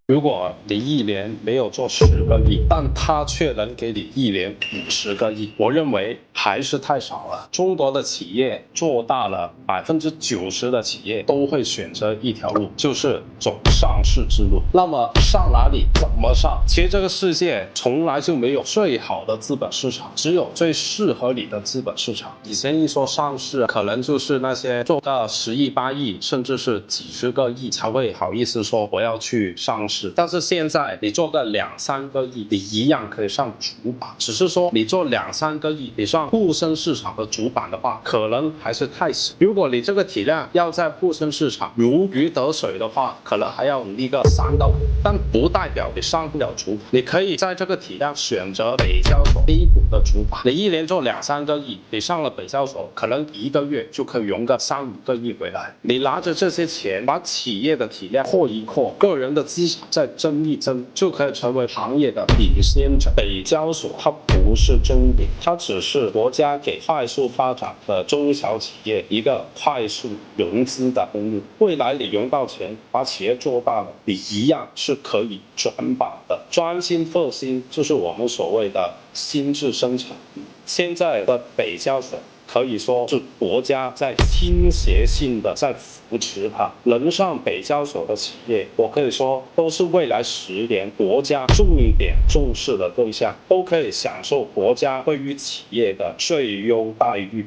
如果你一年没有做10个亿，但他却能给你一年50个亿，我认为还是太少了。中国的企业做大了，90%的企业都会选择一条路，就是走上市之路。那么上哪里？怎么上？其实这个世界从来就没有最好的资本市场，只有最适合你的资本市场。以前一说上市，可能就是那些做到10亿、8亿，甚至是几十个亿才会好意思说我要去上市。但是现在你做个2、3个亿，你一样可以上主板，只是说你做2、3个亿，你上沪深市场的主板的话，可能还是太小。如果你这个体量要在沪深市场如鱼得水的话，可能还要努力个3到5，但不代表你上不了主板。你可以在这个体量选择北交所 A 股的主板，你一年做2、3个亿，你上了北交所，可能1个月就可以融个3、5个亿回来。你拿着这些钱，把企业的体量扩一扩，个人的资产再增一增，就可以成为行业的领先者。北交所它不是终点，它只是国家给快速发展的中小企业一个快速融资的公路。未来你融到钱，把企业做大了，你一样是可以转板的。专心复兴就是我们所谓的心智生产。现在的北交所可以说是国家在倾斜性的在扶持它，能上北交所的企业，我可以说都是未来10年国家重点重视的对象，都可以享受国家对于企业的最优待遇。